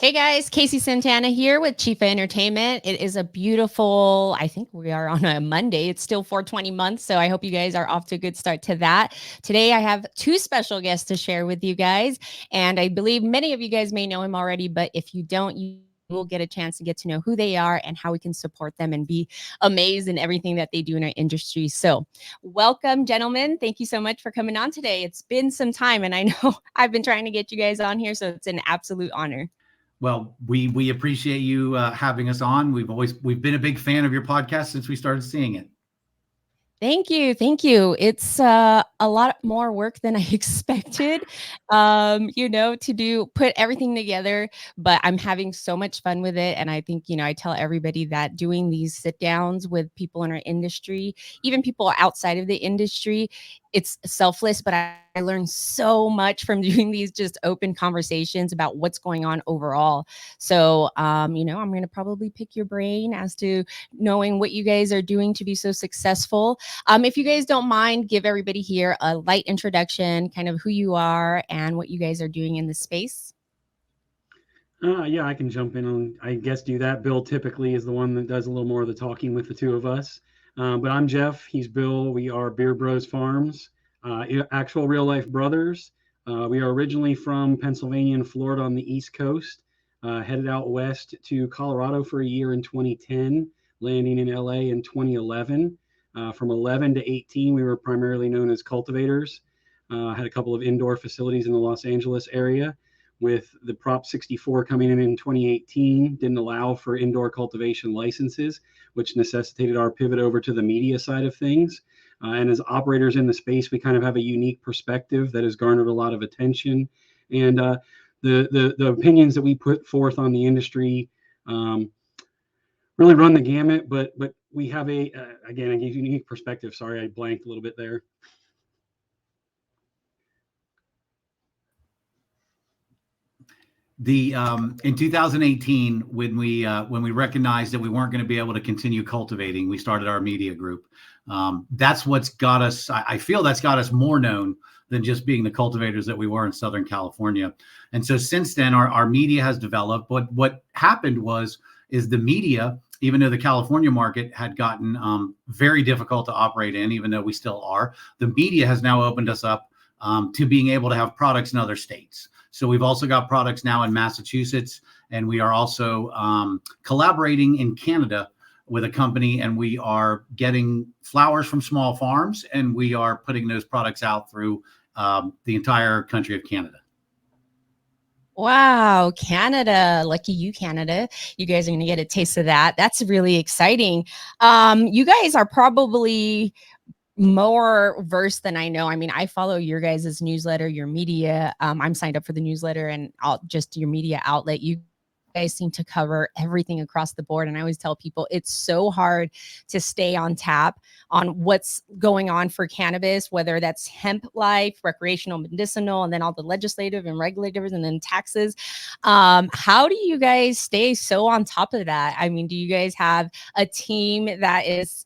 Hey guys, Casey Santana here with Chifa Entertainment. It is a beautiful, I think we are on a Monday. It's still 420 months, so I hope you guys are off to a good start to that. Today I have two special guests to share with you guys, and I believe many of you guys may know him already, but if you don't, you will get a chance to get to know who they are and how we can support them and be amazed in everything that they do in our industry. So, welcome, gentlemen. Thank you so much for coming on today. It's been some time, and I know I've been trying to get you guys on here, so it's an absolute honor. Well, we appreciate you having us on. We've been a big fan of your podcast since we started seeing it. Thank you. Thank you. It's a lot more work than I expected, to put everything together, but I'm having so much fun with it. And I think, I tell everybody that doing these sit downs with people in our industry, even people outside of the industry, it's selfless, but I learned so much from doing these just open conversations about what's going on overall. So, I'm going to probably pick your brain as to knowing what you guys are doing to be so successful. If you guys don't mind, give everybody here a light introduction, kind of who you are and what you guys are doing in this space. Yeah, I can jump in on, I guess, do that. Bill typically is the one that does a little more of the talking with the two of us. But I'm Jeff. He's Bill. We are Bros Pharms, actual real life brothers. We are originally from Pennsylvania and Florida on the East Coast, headed out west to Colorado for a year in 2010, landing in LA in 2011. From 11 to 18, we were primarily known as cultivators. Had a couple of indoor facilities in the Los Angeles area. With the Prop 64 coming in 2018, didn't allow for indoor cultivation licenses, which necessitated our pivot over to the media side of things. And as operators in the space, we kind of have a unique perspective that has garnered a lot of attention. And the opinions that we put forth on the industry really run the gamut, but we have a unique perspective. Sorry, I blanked a little bit there. In 2018, when we recognized that we weren't going to be able to continue cultivating, we started our media group. That's what's got us. I feel that's got us more known than just being the cultivators that we were in Southern California. And so since then, our media has developed. But what happened is the media, even though the California market had gotten very difficult to operate in, even though we still are, the media has now opened us up to being able to have products in other states. So we've also got products now in Massachusetts, and we are also collaborating in Canada with a company, and we are getting flowers from small farms, and we are putting those products out through the entire country of Canada. Wow, Canada. Lucky you, Canada. You guys are going to get a taste of that. That's really exciting. You guys are probably more versed than I know. I mean, I follow your guys' newsletter, your media. I'm signed up for the newsletter and just your media outlet. You guys seem to cover everything across the board. And I always tell people it's so hard to stay on tap on what's going on for cannabis, whether that's hemp life, recreational, medicinal, and then all the legislative and regulators and then taxes. How do you guys stay so on top of that? I mean, do you guys have a team that is,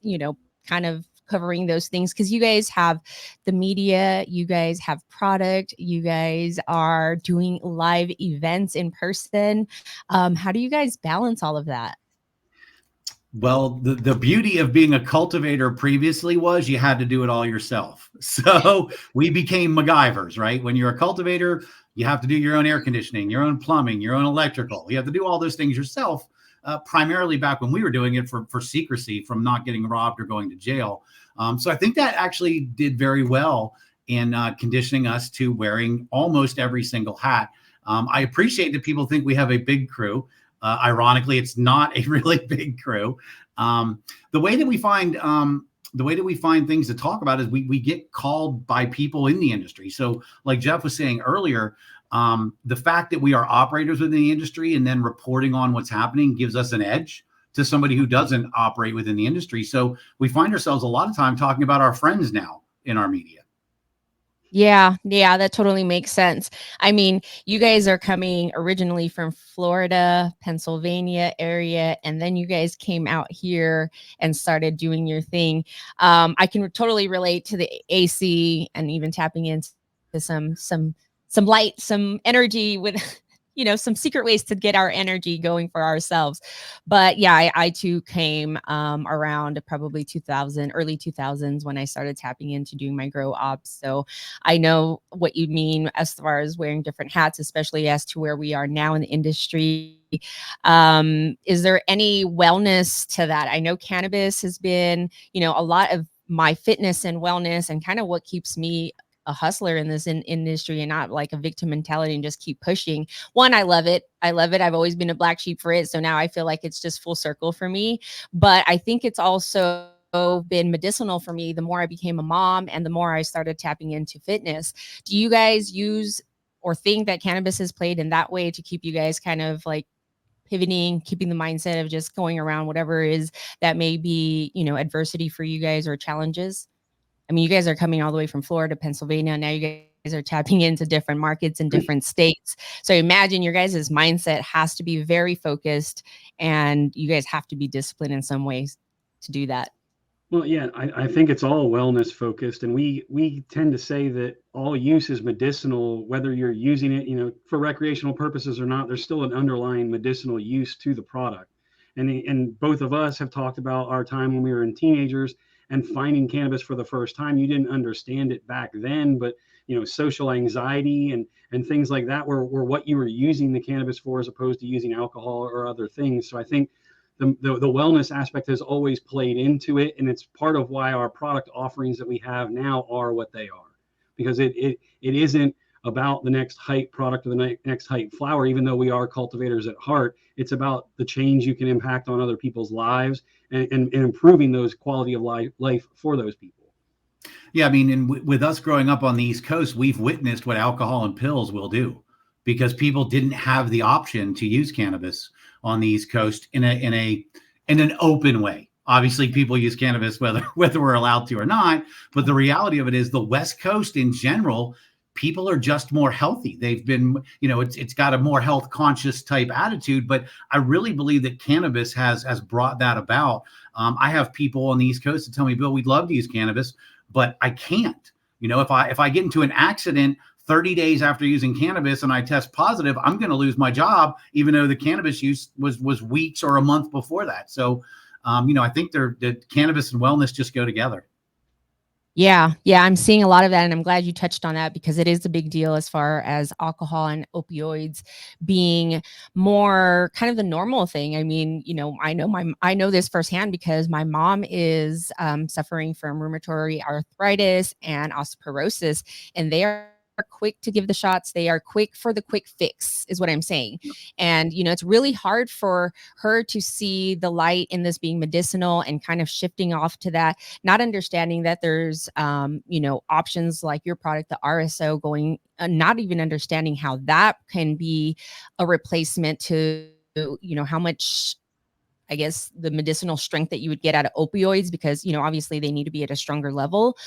kind of covering those things? Because you guys have the media, you guys have product, you guys are doing live events in person. How do you guys balance all of that? Well, the beauty of being a cultivator previously was you had to do it all yourself. So we became MacGyvers, right? When you're a cultivator, you have to do your own air conditioning, your own plumbing, your own electrical. You have to do all those things yourself, primarily back when we were doing it for secrecy, from not getting robbed or going to jail. So I think that actually did very well in conditioning us to wearing almost every single hat. I appreciate that people think we have a big crew. Ironically, it's not a really big crew. The way that we find things to talk about is we get called by people in the industry. So like Jeff was saying earlier, the fact that we are operators within the industry and then reporting on what's happening gives us an edge to somebody who doesn't operate within the industry. So we find ourselves a lot of time talking about our friends now in our media. Yeah, that totally makes sense. I mean, you guys are coming originally from Florida, Pennsylvania area, and then you guys came out here and started doing your thing. I can totally relate to the AC and even tapping into some light, some energy with some secret ways to get our energy going for ourselves. But yeah, I too came around probably 2000, early 2000s when I started tapping into doing my grow ops. So I know what you mean as far as wearing different hats, especially as to where we are now in the industry. Is there any wellness to that? I know cannabis has been, a lot of my fitness and wellness and kind of what keeps me a hustler in this industry and not like a victim mentality and just keep pushing. One, I love it. I've always been a black sheep for it. So now I feel like it's just full circle for me. But I think it's also been medicinal for me the more I became a mom and the more I started tapping into fitness. Do you guys use or think that cannabis has played in that way to keep you guys kind of like pivoting, keeping the mindset of just going around whatever is that may be, adversity for you guys or challenges? I mean, you guys are coming all the way from Florida, Pennsylvania. Now you guys are tapping into different markets in different states. So imagine your guys' mindset has to be very focused and you guys have to be disciplined in some ways to do that. Well, yeah, I think it's all wellness focused, and we tend to say that all use is medicinal, whether you're using it, for recreational purposes or not. There's still an underlying medicinal use to the product, and both of us have talked about our time when we were in teenagers and finding cannabis for the first time. You didn't understand it back then, but social anxiety and things like that were what you were using the cannabis for, as opposed to using alcohol or other things. So I think the wellness aspect has always played into it, and it's part of why our product offerings that we have now are what they are, because it isn't about the next hype product or the next hype flower. Even though we are cultivators at heart, it's about the change you can impact on other people's lives and improving those quality of life for those people. Yeah, I mean, and with us growing up on the East Coast, we've witnessed what alcohol and pills will do, because people didn't have the option to use cannabis on the East Coast in an open way. Obviously, people use cannabis whether we're allowed to or not. But the reality of it is, the West Coast in general, people are just more healthy. They've been, it's got a more health conscious type attitude. But I really believe that cannabis has brought that about. I have people on the East Coast that tell me, Bill, we'd love to use cannabis, but I can't. If I get into an accident 30 days after using cannabis and I test positive, I'm going to lose my job, even though the cannabis use was weeks or a month before that. So, I think the cannabis and wellness just go together. Yeah, I'm seeing a lot of that, and I'm glad you touched on that, because it is a big deal as far as alcohol and opioids being more kind of the normal thing. I mean, I know this firsthand because my mom is suffering from rheumatoid arthritis and osteoporosis, and they are quick to give the shots. They are quick for the quick fix, is what I'm saying. And, it's really hard for her to see the light in this being medicinal and kind of shifting off to that, not understanding that there's, options like your product, the RSO, going, not even understanding how that can be a replacement to, how much, I guess, the medicinal strength that you would get out of opioids, because, obviously they need to be at a stronger level.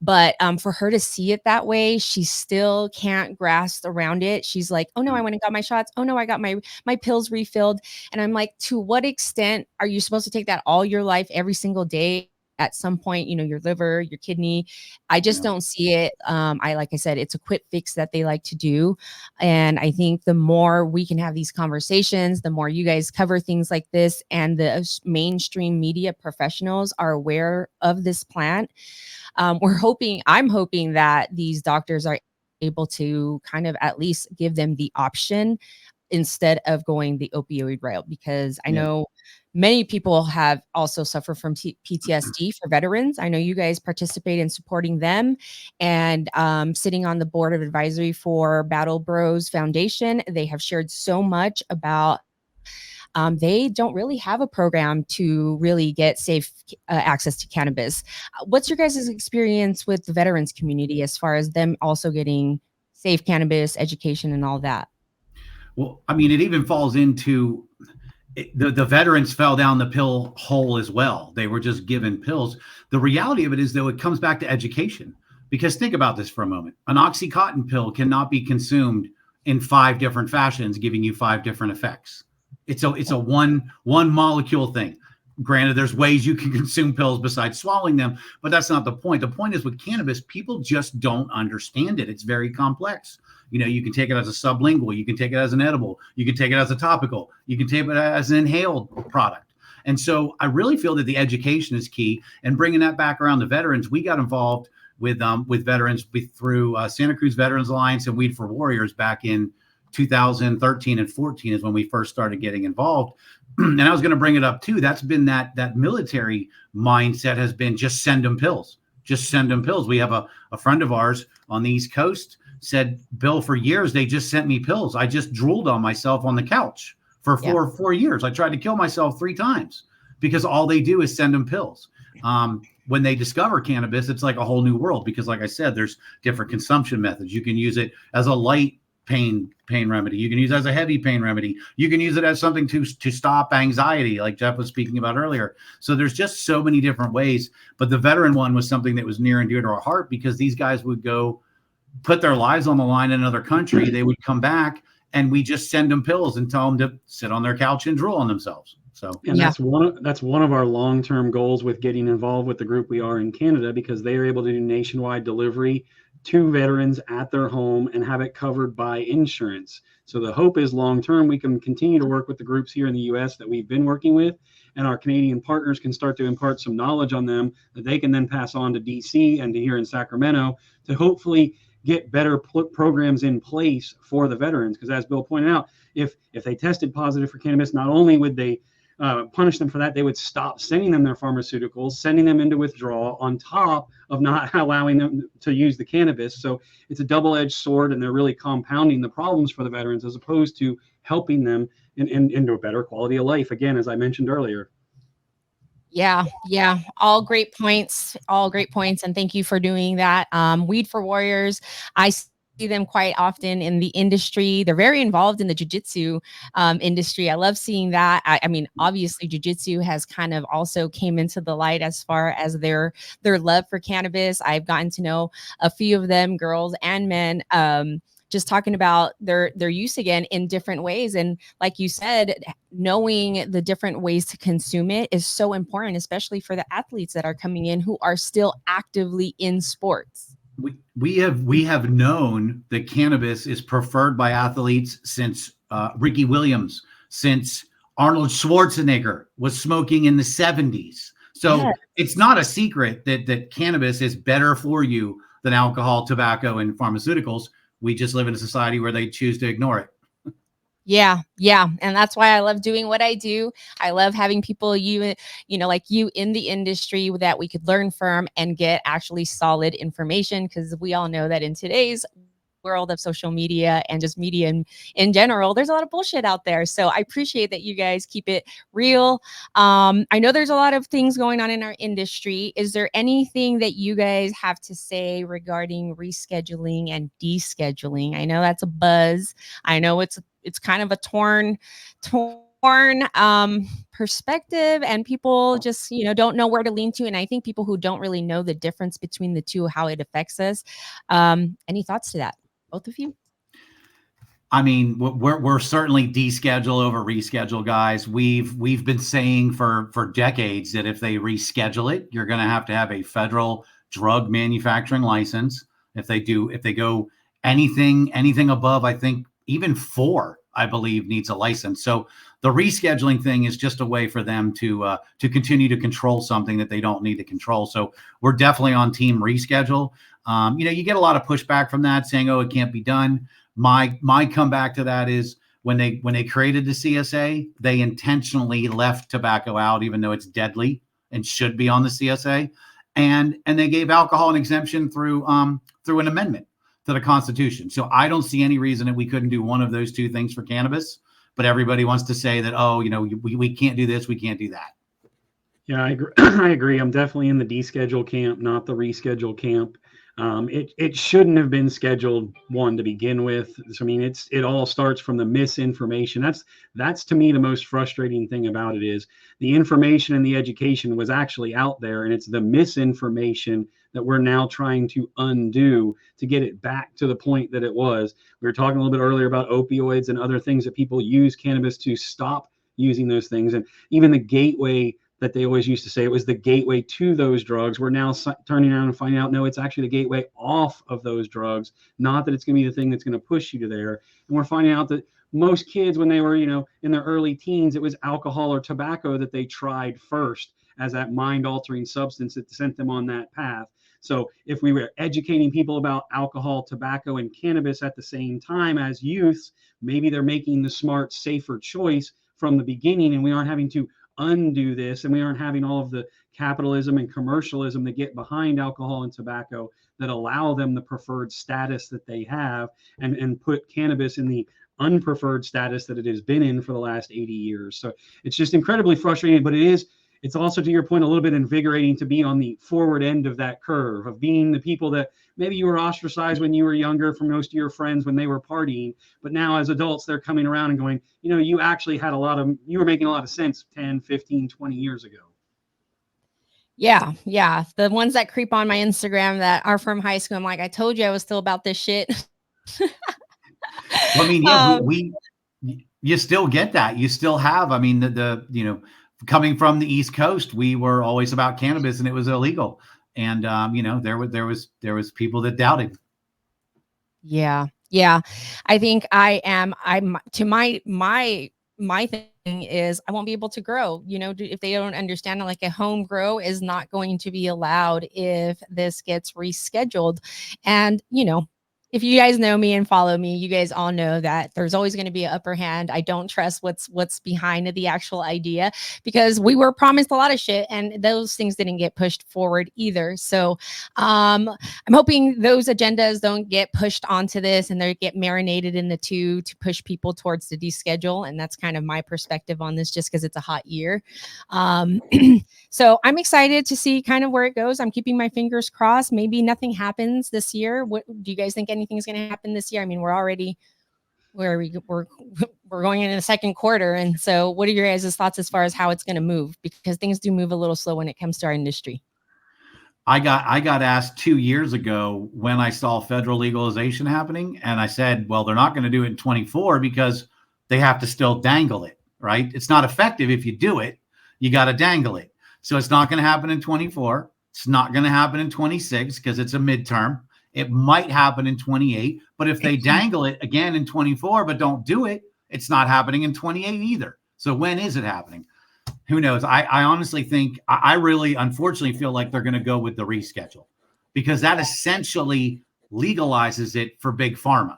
But for her to see it that way, she still can't grasp around it. She's like, oh no, I went and got my shots. Oh no, I got my pills refilled. And I'm like, to what extent are you supposed to take that all your life, every single day? At some point, your liver, your kidney, I just don't see it. Like I said, it's a quick fix that they like to do. And I think the more we can have these conversations, the more you guys cover things like this and the mainstream media professionals are aware of this plant. I'm hoping that these doctors are able to kind of at least give them the option instead of going the opioid route, because I know many people have also suffered from PTSD for veterans. I know you guys participate in supporting them, and sitting on the board of advisory for Battle Bros Foundation. They have shared so much about they don't really have a program to really get safe access to cannabis. What's your guys' experience with the veterans community as far as them also getting safe cannabis education and all that? Well, I mean, it even falls into the veterans fell down the pill hole as well. They were just given pills. The reality of it is, though, it comes back to education. Because think about this for a moment. An Oxycontin pill cannot be consumed in 5 different fashions, giving you 5 different effects. It's a one molecule thing. Granted, there's ways you can consume pills besides swallowing them, but that's not the point. The point is with cannabis, people just don't understand it. It's very complex. You know, you can take it as a sublingual, you can take it as an edible, you can take it as a topical, you can take it as an inhaled product. And so I really feel that the education is key. And bringing that back around to veterans, we got involved with veterans through Santa Cruz Veterans Alliance and Weed for Warriors back in 2013 and 14 is when we first started getting involved. And I was going to bring it up too. That's been that military mindset has been just send them pills, just send them pills. We have a friend of ours on the East Coast said, Bill, for years, they just sent me pills. I just drooled on myself on the couch for four years. I tried to kill myself 3 times because all they do is send them pills. When they discover cannabis, it's like a whole new world because, like I said, there's different consumption methods. You can use it as a light pain remedy. You can use it as a heavy pain remedy. You can use it as something to stop anxiety, like Jeff was speaking about earlier. So there's just so many different ways. But the veteran one was something that was near and dear to our heart because these guys would go put their lives on the line in another country. They would come back and we just send them pills and tell them to sit on their couch and drool on themselves. So, and that's one of our long-term goals with getting involved with the group we are in Canada, because they are able to do nationwide delivery to veterans at their home and have it covered by insurance. So the hope is long-term, we can continue to work with the groups here in the US that we've been working with, and our Canadian partners can start to impart some knowledge on them that they can then pass on to DC and to here in Sacramento to hopefully get better programs in place for the veterans. Because as Bill pointed out, if they tested positive for cannabis, not only would they punish them for that, they would stop sending them their pharmaceuticals, sending them into withdrawal on top of not allowing them to use the cannabis. So it's a double-edged sword, and they're really compounding the problems for the veterans as opposed to helping them into a better quality of life, again, as I mentioned earlier. Yeah. All great points. And thank you for doing that. Weed for Warriors, I see them quite often in the industry. They're very involved in the jiu-jitsu industry. I love seeing that. I mean, obviously jiu-jitsu has kind of also came into the light as far as their love for cannabis. I've gotten to know a few of them, girls and men, just talking about their use again in different ways. And like you said, knowing the different ways to consume it is so important, especially for the athletes that are coming in who are still actively in sports. We have known that cannabis is preferred by athletes since Ricky Williams, since Arnold Schwarzenegger was smoking in the 70s. So It's not a secret that cannabis is better for you than alcohol, tobacco, and pharmaceuticals. We just live in a society where they choose to ignore it. Yeah. And that's why I love doing what I do. I love having people, like you in the industry that we could learn from and get actually solid information, because we all know that in today's world of social media and just media in general, there's a lot of bullshit out there. So I appreciate that you guys keep it real. I know there's a lot of things going on in our industry. Is there anything that you guys have to say regarding rescheduling and descheduling? I know that's a buzz. I know it's kind of a torn perspective, and people just don't know where to lean to. And I think people who don't really know the difference between the two, how it affects us. Any thoughts to that, both of you? I mean, we're certainly deschedule over reschedule, guys. We've been saying for decades that if they reschedule it, you're going to have a federal drug manufacturing license. If they go anything above, I think even 4, I believe, needs a license. So the rescheduling thing is just a way for them to continue to control something that they don't need to control. So we're definitely on team reschedule. You get a lot of pushback from that, saying, "Oh, it can't be done." My comeback to that is when they created the CSA, they intentionally left tobacco out, even though it's deadly and should be on the CSA, and they gave alcohol an exemption through an amendment to the Constitution. So I don't see any reason that we couldn't do one of those two things for cannabis, but everybody wants to say that, we can't do this, we can't do that. Yeah, I agree. I agree. I'm definitely in the deschedule camp, not the reschedule camp. It shouldn't have been scheduled one to begin with. So, I mean, it all starts from the misinformation. That's to me the most frustrating thing about it is the information and the education was actually out there, and it's the misinformation that we're now trying to undo to get it back to the point that it was. We were talking a little bit earlier about opioids and other things that people use cannabis to stop using those things, and even the gateway that they always used to say it was the gateway to those drugs. We're now turning around and finding out, no, it's actually the gateway off of those drugs, not that it's going to be the thing that's going to push you to there. And we're finding out that most kids, when they were, in their early teens, it was alcohol or tobacco that they tried first as that mind-altering substance that sent them on that path. So if we were educating people about alcohol, tobacco, and cannabis at the same time as youths, maybe they're making the smart, safer choice from the beginning, and we aren't having to undo this, and we aren't having all of the capitalism and commercialism that get behind alcohol and tobacco that allow them the preferred status that they have, and put cannabis in the unpreferred status that it has been in for the last 80 years. So it's just incredibly frustrating, but it's also, to your point, a little bit invigorating to be on the forward end of that curve, of being the people that maybe you were ostracized when you were younger from most of your friends when they were partying, but now as adults, they're coming around and going, you actually you were making a lot of sense 10, 15, 20 years ago. Yeah. Yeah. The ones that creep on my Instagram that are from high school, I'm like, I told you I was still about this shit. Well, I mean, yeah, you still get that. You still have, I mean, coming from the East Coast, we were always about cannabis and it was illegal. And, there was people that doubted. Yeah. Yeah. I think I'm to my thing is I won't be able to grow, if they don't understand it, like a home grow is not going to be allowed if this gets rescheduled. And, if you guys know me and follow me, you guys all know that there's always going to be an upper hand. I don't trust what's behind the actual idea, because we were promised a lot of shit and those things didn't get pushed forward either. So I'm hoping those agendas don't get pushed onto this and they get marinated in the two to push people towards the deschedule. And that's kind of my perspective on this, just because it's a hot year. So I'm excited to see kind of where it goes. I'm keeping my fingers crossed. Maybe nothing happens this year. What do you guys think? Anything's going to happen this year? I mean, we're going into the second quarter, and so what are your guys' thoughts as far as how it's going to move? Because things do move a little slow when it comes to our industry. I got asked 2 years ago when I saw federal legalization happening, and I said, well, they're not going to do it in 24 because they have to still dangle it, right? It's not effective if you do it. You got to dangle it. So it's not going to happen in 24. It's not going to happen in 26 because it's a midterm. It might happen in 28, but if they dangle it again in 24 but don't do it, it's not happening in 28 either. So when is it happening? Who knows? I honestly think, I really unfortunately feel like they're going to go with the reschedule, because that essentially legalizes it for big pharma.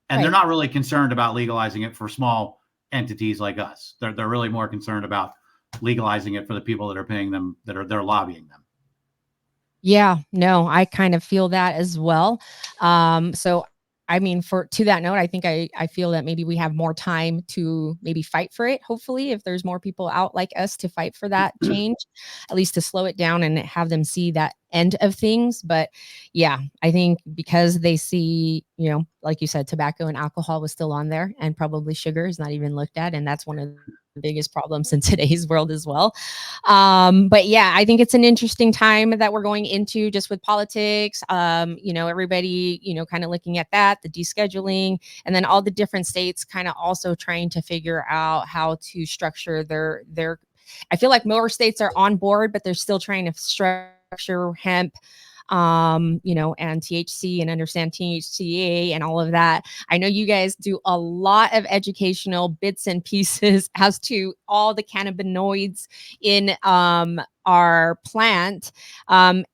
And They're not really concerned about legalizing it for small entities like us. They're really more concerned about legalizing it for the people that are paying them, they're lobbying them. Yeah, no, I kind of feel that as well. So I mean, to that note, I think I feel that maybe we have more time to maybe fight for it. Hopefully, if there's more people out like us to fight for that change, at least to slow it down and have them see that end of things. But yeah, I think because they see, like you said, tobacco and alcohol was still on there, and probably sugar is not even looked at. And that's one of the biggest problems in today's world as well. But yeah, I think it's an interesting time that we're going into just with politics. Everybody, kind of looking at that, the descheduling, and then all the different states kind of also trying to figure out how to structure their I feel like more states are on board, but they're still trying to structure hemp, and THC and understand THCA and all of that. I know you guys do a lot of educational bits and pieces as to all the cannabinoids in our plant.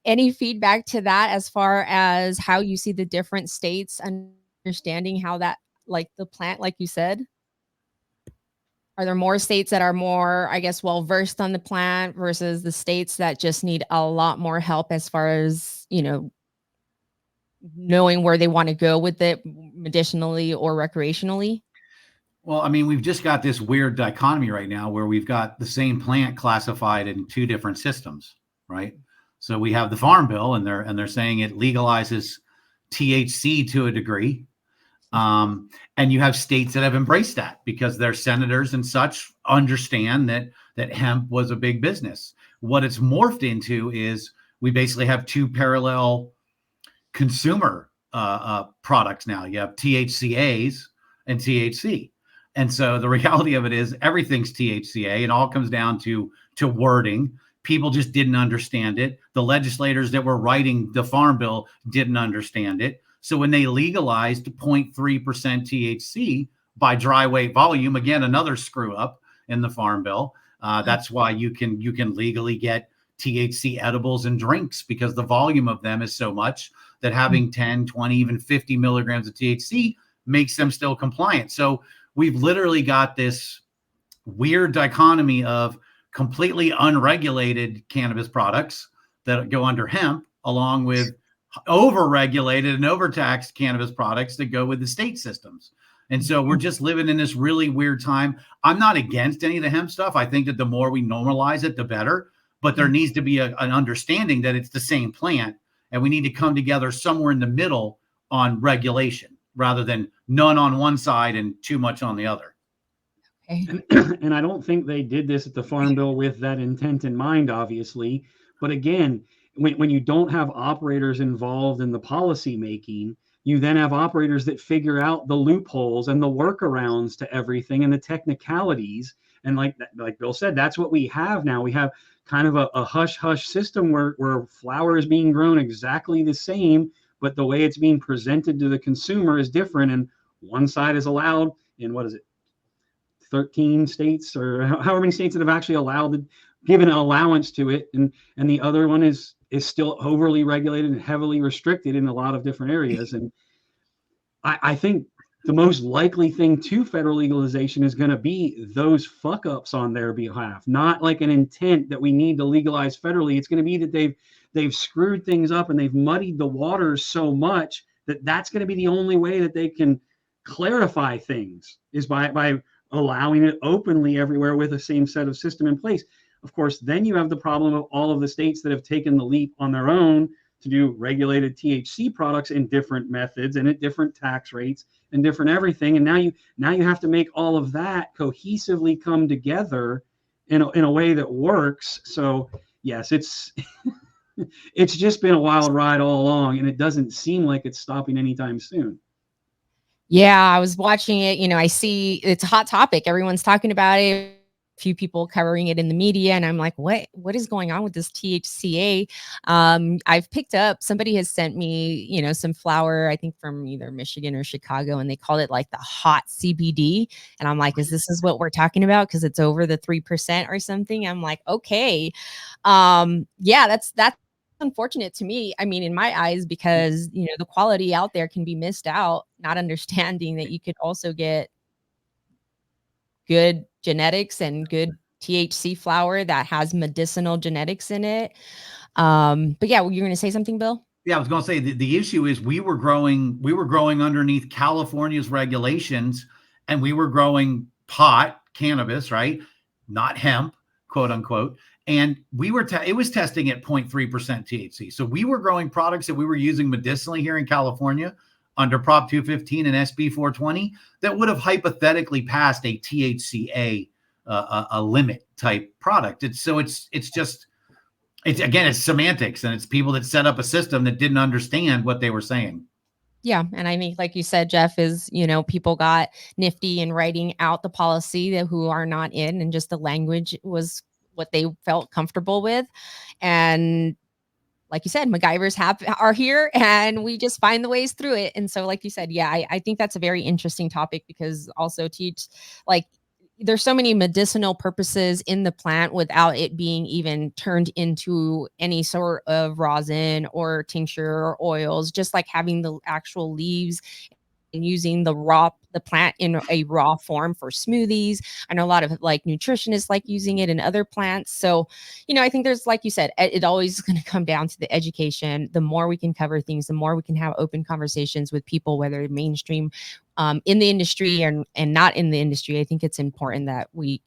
Any feedback to that as far as how you see the different states understanding how that, like the plant, like you said? Are there more states that are more, I guess, well-versed on the plant versus the states that just need a lot more help as far as, knowing where they want to go with it medicinally or recreationally? Well, I mean, we've just got this weird dichotomy right now where we've got the same plant classified in two different systems, right? So we have the Farm Bill, and they're saying it legalizes THC to a degree. And you have states that have embraced that because their senators and such understand that hemp was a big business. What it's morphed into is we basically have two parallel consumer products now. You have THCAs and THC. And so the reality of it is everything's THCA. It all comes down to wording. People just didn't understand it. The legislators that were writing the farm bill didn't understand it. So when they legalized 0.3% THC by dry weight volume, again, another screw up in the farm bill. That's why you can legally get THC edibles and drinks, because the volume of them is so much that having 10, 20, even 50 milligrams of THC makes them still compliant. So we've literally got this weird dichotomy of completely unregulated cannabis products that go under hemp, along with overregulated and overtaxed cannabis products that go with the state systems. And so we're just living in this really weird time. I'm not against any of the hemp stuff. I think that the more we normalize it, the better. But there needs to be an understanding that it's the same plant, and we need to come together somewhere in the middle on regulation, rather than none on one side and too much on the other. And I don't think they did this at the Farm Bill with that intent in mind, obviously. But again, when you don't have operators involved in the policy making, you then have operators that figure out the loopholes and the workarounds to everything and the technicalities. And like Bill said, that's what we have now. We have kind of a hush-hush system where flower is being grown exactly the same, but the way it's being presented to the consumer is different. And one side is allowed in, 13 states or however many states that have actually given an allowance to it, and the other one is still overly regulated and heavily restricted in a lot of different areas. And I think the most likely thing to federal legalization is going to be those fuck ups on their behalf, not like an intent that we need to legalize federally. It's going to be that they've screwed things up and they've muddied the waters so much that that's going to be the only way that they can clarify things, is by allowing it openly everywhere with the same set of system in place. Of course, then you have the problem of all of the states that have taken the leap on their own to do regulated THC products in different methods and at different tax rates and different everything. And now you have to make all of that cohesively come together in a way that works. So yes, it's it's just been a wild ride all along, and it doesn't seem like it's stopping anytime soon. Yeah, I was watching it. I see it's a hot topic. Everyone's talking about it. A few people covering it in the media, and I'm like, what is going on with this THCA? I've picked up, somebody has sent me, some flower, I think from either Michigan or Chicago, and they called it like the hot CBD. And I'm like, is what we're talking about? Because it's over the 3% or something. I'm like, okay. Yeah, that's unfortunate to me. I mean, in my eyes, because the quality out there can be missed out, not understanding that you could also get good genetics and good THC flower that has medicinal genetics in it. But yeah, you're going to say something, Bill? Yeah, I was going to say the issue is we were growing underneath California's regulations, and we were growing pot, cannabis, right? Not hemp, quote unquote. And we were it was testing at 0.3% THC. So we were growing products that we were using medicinally here in California under Prop 215 and SB 420 that would have hypothetically passed a THCA a limit type product. It's semantics, and it's people that set up a system that didn't understand what they were saying. Yeah. And I think, like you said, Jeff, is, people got nifty in writing out the policy who are not in, and just the language was what they felt comfortable with. And like you said, MacGyvers are here, and we just find the ways through it. And so, like you said, yeah, I think that's a very interesting topic, because also there's so many medicinal purposes in the plant without it being even turned into any sort of rosin or tincture or oils, just like having the actual leaves and using the plant in a raw form for smoothies. I know a lot of nutritionists like using it in other plants. So, I think there's, like you said, it always is going to come down to the education. The more we can cover things, the more we can have open conversations with people, whether mainstream, in the industry and not in the industry. I think it's important that we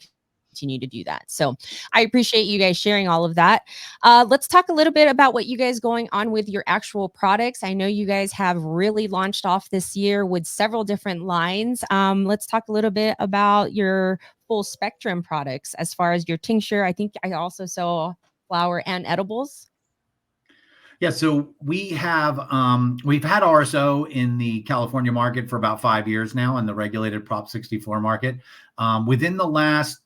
continue to do that. So I appreciate you guys sharing all of that. Let's talk a little bit about what you guys going on with your actual products. I know you guys have really launched off this year with several different lines. Let's talk a little bit about your full spectrum products as far as your tincture. I think I also saw flower and edibles. Yeah, so we've had RSO in the California market for about 5 years now, in the regulated Prop 64 market. Within the last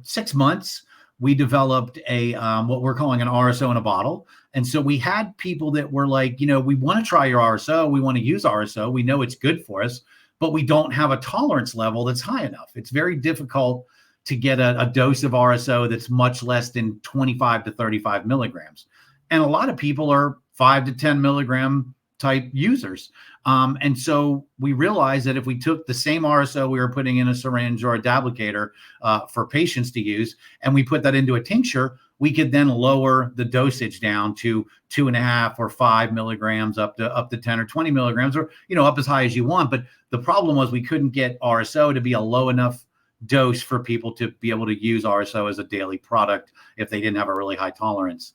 6 months, we developed a what we're calling an RSO in a bottle. And so we had people that were like, we want to try your RSO, we want to use RSO, we know it's good for us, but we don't have a tolerance level that's high enough. It's very difficult to get a dose of RSO that's much less than 25 to 35 milligrams. And a lot of people are 5 to 10 milligram type users. And so we realized that if we took the same RSO we were putting in a syringe or a dabblicator for patients to use, and we put that into a tincture, we could then lower the dosage down to 2.5 or 5 milligrams up to 10 or 20 milligrams, or, up as high as you want. But the problem was we couldn't get RSO to be a low enough dose for people to be able to use RSO as a daily product if they didn't have a really high tolerance.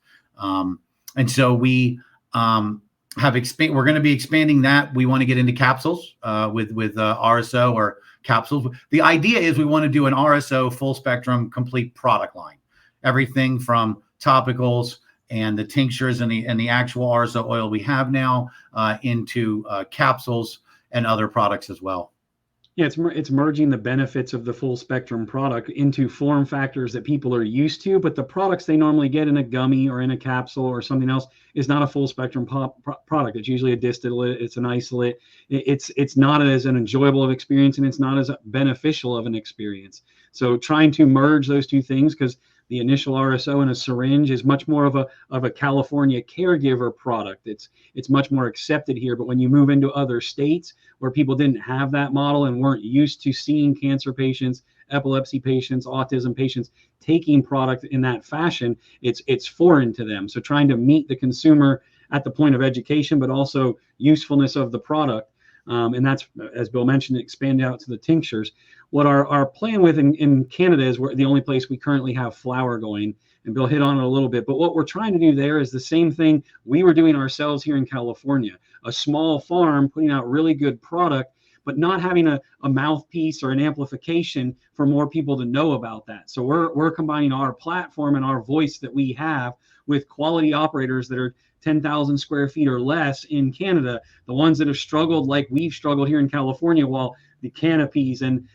And so we we're going to be expanding that. We want to get into capsules with RSO or capsules. The idea is we want to do an RSO full spectrum complete product line, everything from topicals and the tinctures and the actual RSO oil we have now into capsules and other products as well. Yeah, it's merging the benefits of the full spectrum product into form factors that people are used to, but the products they normally get in a gummy or in a capsule or something else is not a full spectrum product. It's usually a distillate, it's an isolate. It's not as an enjoyable of experience, and it's not as beneficial of an experience. So trying to merge those two things, because the initial RSO in a syringe is much more of a California caregiver product. It's much more accepted here. But when you move into other states where people didn't have that model and weren't used to seeing cancer patients, epilepsy patients, autism patients taking product in that fashion, it's foreign to them. So trying to meet the consumer at the point of education, but also usefulness of the product. And that's, as Bill mentioned, expand out to the tinctures. What our plan with in Canada is we're the only place we currently have flower going, and Bill hit on it a little bit. But what we're trying to do there is the same thing we were doing ourselves here in California, a small farm putting out really good product, but not having a mouthpiece or an amplification for more people to know about that. So we're combining our platform and our voice that we have with quality operators that are 10,000 square feet or less in Canada, the ones that have struggled like we've struggled here in California, while the Cannabis and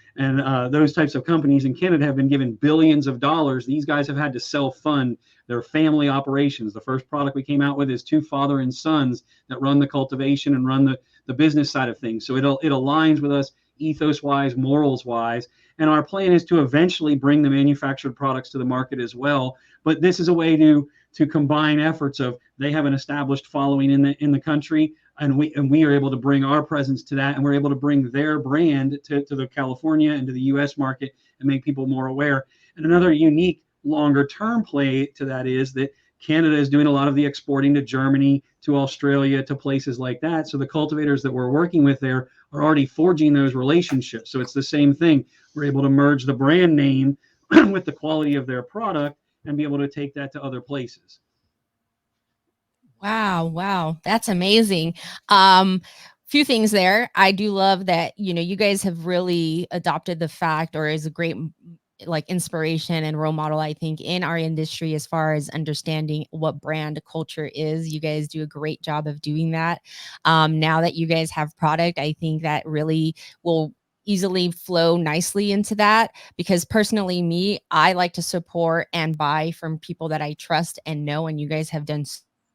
those types of companies in Canada have been given billions of dollars. These guys have had to self-fund their family operations. The first product we came out with is 2 father and sons that run the cultivation and run the business side of things. So it aligns with us ethos-wise, morals-wise. And our plan is to eventually bring the manufactured products to the market as well. But this is a way to combine efforts of, they have an established following in the country, and we are able to bring our presence to that, and we're able to bring their brand to the California and to the U.S. market and make people more aware. And another unique longer term play to that is that Canada is doing a lot of the exporting to Germany, to Australia, to places like that. So the cultivators that we're working with there are already forging those relationships. So it's the same thing. We're able to merge the brand name with the quality of their product and be able to take that to other places. Wow. That's amazing. Few things there. I do love that, you guys have really adopted the fact, or is a great like inspiration and role model, I think, in our industry as far as understanding what brand culture is. You guys do a great job of doing that. Now that you guys have product, I think that really will easily flow nicely into that, because personally, I like to support and buy from people that I trust and know, and you guys have done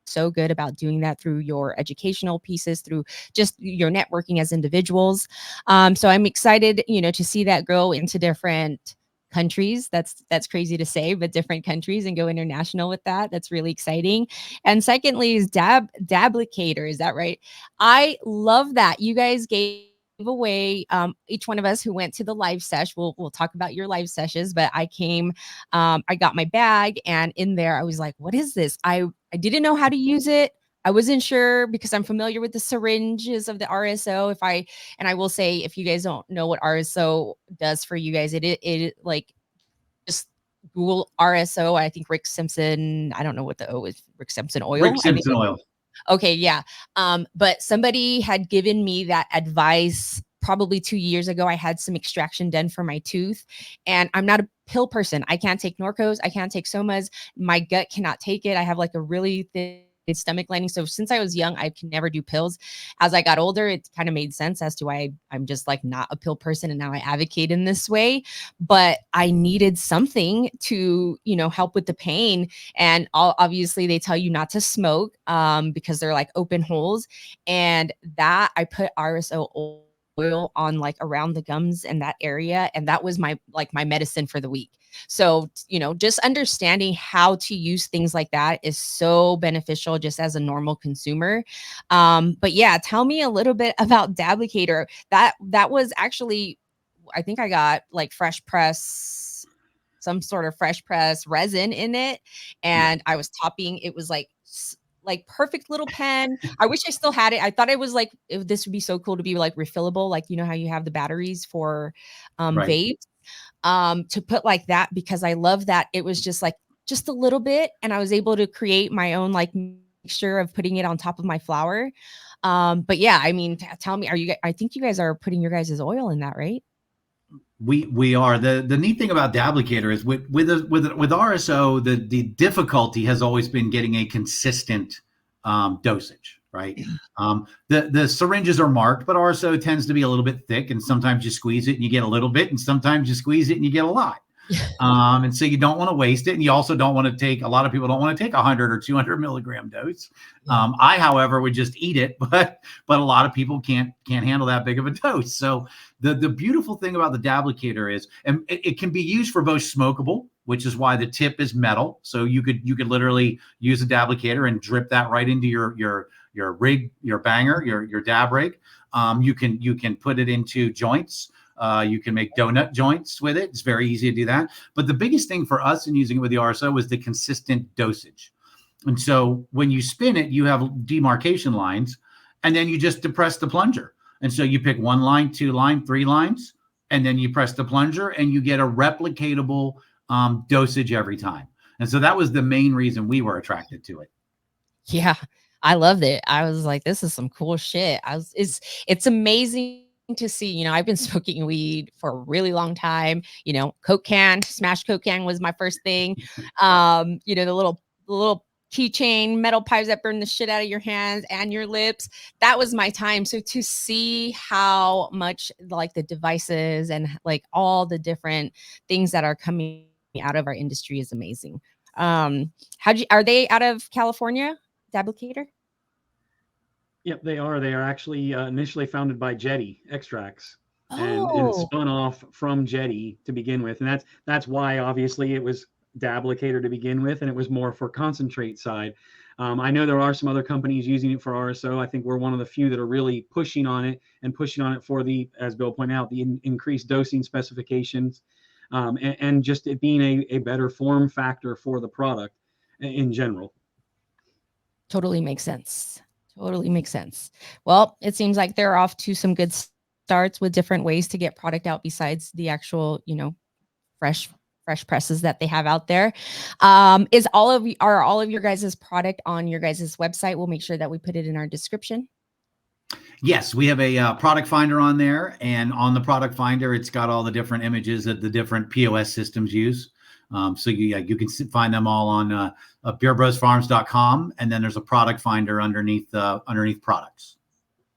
so good about doing that through your educational pieces, through just your networking as individuals. So I'm excited, to see that grow into different countries. That's crazy to say, but different countries, and go international with that. That's really exciting. And secondly is dabblicator. Is that right? I love that you guys gave away each one of us who went to the live sesh. We'll talk about your live sessions, but I came, I got my bag, and in there I was like, what is this? I didn't know how to use it. I wasn't sure, because I'm familiar with the syringes of the RSO. And I will say, if you guys don't know what RSO does for you guys, it like, just Google RSO. I think Rick Simpson, I don't know what the O is, Rick Simpson oil. Rick Simpson oil. Okay, yeah. But somebody had given me that advice probably 2 years ago. I had some extraction done for my tooth, and I'm not a pill person. I can't take Norcos. I can't take Somas. My gut cannot take it. I have like a really thin stomach lining. So since I was young, I can never do pills. As I got older, it kind of made sense as to why I'm just like not a pill person. And now I advocate in this way, but I needed something to, help with the pain. And obviously they tell you not to smoke because they're like open holes. And that I put RSO oil on like around the gums and that area. And that was my medicine for the week. So, just understanding how to use things like that is so beneficial just as a normal consumer. But yeah, tell me a little bit about Dablicator. That was actually, I think I got like some sort of fresh press resin in it. And I was topping, it was like perfect little pen. I wish I still had it. I thought it was like, this would be so cool to be like refillable. Like, how you have the batteries for vapes. To put like that, because I love that it was just a little bit, and I was able to create my own like mixture of putting it on top of my flour. But yeah, I mean, tell me, I think you guys are putting your guys' oil in that, right? We are. The neat thing about Dablicator is with RSO, the difficulty has always been getting a consistent dosage, right? The syringes are marked, but RSO tends to be a little bit thick, and sometimes you squeeze it and you get a little bit, and sometimes you squeeze it and you get a lot. And so you don't want to waste it, and you also don't want to take. A lot of people don't want to take 100 or 200 milligram dose. I, however, would just eat it, but a lot of people can't handle that big of a dose. So the beautiful thing about the Dablicator is, and it can be used for both smokable, which is why the tip is metal. So you could literally use a Dablicator and drip that right into your rig, your banger, your dab rig. You can put it into joints. You can make donut joints with it. It's very easy to do that. But the biggest thing for us in using it with the RSO was the consistent dosage. And so when you spin it, you have demarcation lines, and then you just depress the plunger. And so you pick 1 line, 2 line, 3 lines, and then you press the plunger, and you get a replicatable dosage every time. And so that was the main reason we were attracted to it. Yeah, I loved it. I was like, this is some cool shit. It's amazing to see. I've been smoking weed for a really long time. Coke can, smash Coke can was my first thing. The little keychain metal pipes that burn the shit out of your hands and your lips. That was my time. So to see how much like the devices and like all the different things that are coming out of our industry is amazing. Are they out of California, Dablicator? Yep, they are. They are actually initially founded by Jetty Extracts and spun off from Jetty to begin with. And that's why obviously it was Dablicator to begin with, and it was more for concentrate side. I know there are some other companies using it for RSO. I think we're one of the few that are really pushing on it for the, as Bill pointed out, the increased dosing specifications, and just it being a better form factor for the product in general. Totally makes sense. Well, it seems like they're off to some good starts with different ways to get product out besides the actual, fresh presses that they have out there. Are all of your guys' product on your guys' website? We'll make sure that we put it in our description. Yes, we have a product finder on there, and on the product finder, it's got all the different images that the different POS systems use. So you can find them all on beerbrosfarms.com, and then there's a product finder underneath products.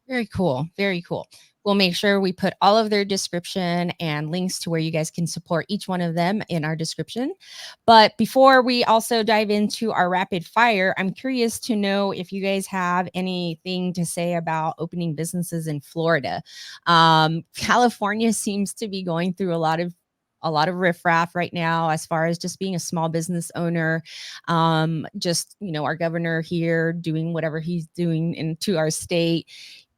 Very cool. Very cool. We'll make sure we put all of their description and links to where you guys can support each one of them in our description. But before we also dive into our rapid fire, I'm curious to know if you guys have anything to say about opening businesses in Florida. California seems to be going through a lot of riffraff right now as far as just being a small business owner. Our governor here doing whatever he's doing into our state.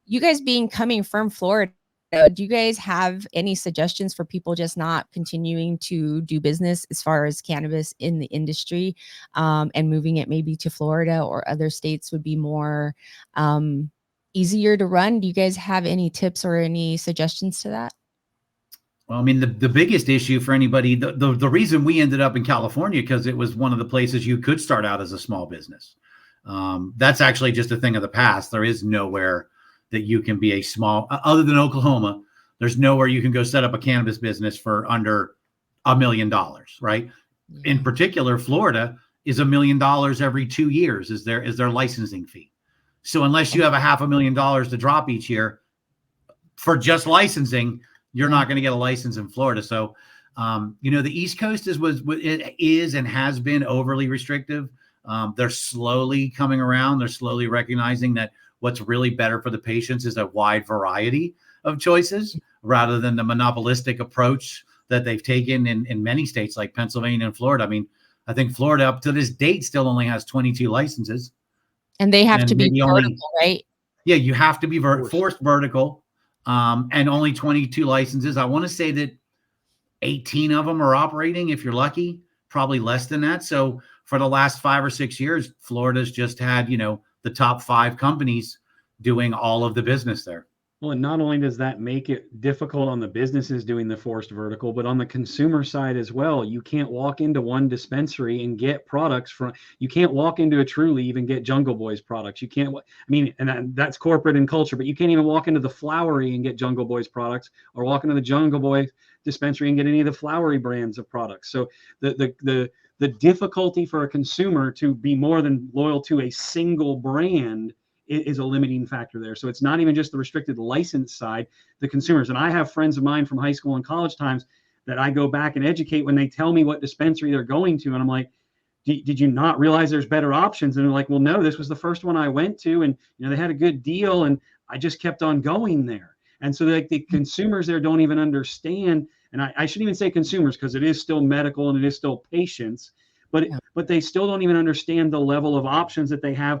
You guys coming from Florida, do you guys have any suggestions for people just not continuing to do business as far as cannabis in the industry, and moving it maybe to Florida or other states would be more easier to run? Do you guys have any tips or any suggestions to that? Well, I mean, the biggest issue for anybody, the reason we ended up in California, because it was one of the places you could start out as a small business. That's actually just a thing of the past. There is nowhere that you can be a small, other than Oklahoma, there's nowhere you can go set up a cannabis business for under $1 million, right? Yeah. In particular, Florida is $1 million every 2 years is their licensing fee. So unless you have $500,000 to drop each year for just licensing, you're not going to get a license in Florida. So, the East Coast is and has been overly restrictive. They're slowly coming around. They're slowly recognizing that what's really better for the patients is a wide variety of choices rather than the monopolistic approach that they've taken in many states like Pennsylvania and Florida. I mean, I think Florida up to this date still only has 22 licenses. And they have to be vertical, right? Yeah, you have to be forced vertical, and only 22 licenses. I want to say that 18 of them are operating if you're lucky, probably less than that. So for the last 5 or 6 years, Florida's just had, the top 5 companies doing all of the business there. Well, and not only does that make it difficult on the businesses doing the forced vertical, but on the consumer side as well. You can't walk into one dispensary and get products you can't walk into a Trulieve and get Jungle Boys products. You can't, and that's corporate and culture, but you can't even walk into the Flowery and get Jungle Boys products, or walk into the Jungle Boy dispensary and get any of the Flowery brands of products. So the difficulty for a consumer to be more than loyal to a single brand is a limiting factor there. So it's not even just the restricted license side, the consumers. And I have friends of mine from high school and college times that I go back and educate when they tell me what dispensary they're going to. And I'm like, did you not realize there's better options? And they're like, well, no, this was the first one I went to. And, they had a good deal and I just kept on going there. And so the consumers there don't even understand. And I shouldn't even say consumers, because it is still medical and it is still patients, but they still don't even understand the level of options that they have,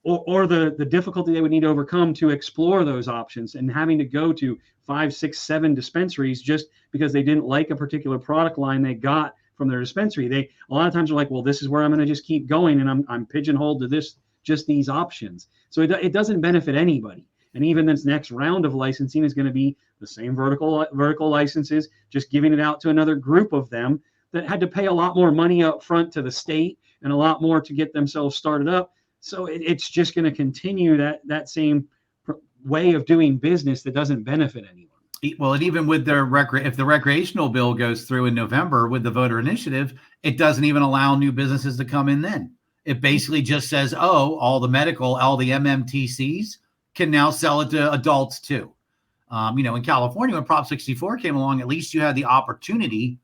or the difficulty they would need to overcome to explore those options, and having to go to 5, 6, 7 dispensaries just because they didn't like a particular product line they got from their dispensary. They a lot of times are like, well, this is where I'm going to just keep going, and I'm pigeonholed to just these options. So it doesn't benefit anybody. And even this next round of licensing is going to be the same vertical licenses, just giving it out to another group of them that had to pay a lot more money up front to the state and a lot more to get themselves started up. So it's just going to continue that same way of doing business that doesn't benefit anyone. Well, and even with if the recreational bill goes through in November with the voter initiative, it doesn't even allow new businesses to come in then. It basically just says, all the medical, all the MMTCs can now sell it to adults too. In California, when Prop 64 came along, at least you had the opportunity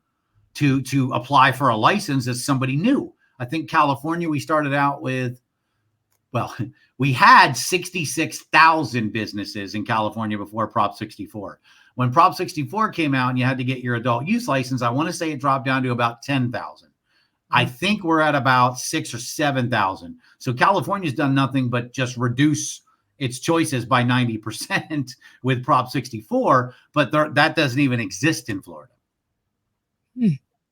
to apply for a license as somebody new. I think California, we started out with, we had 66,000 businesses in California before Prop 64. When Prop 64 came out and you had to get your adult use license, I want to say it dropped down to about 10,000. I think we're at about 6,000 or 7,000. So California's done nothing but just reduce its choices by 90% with Prop 64, but that doesn't even exist in Florida.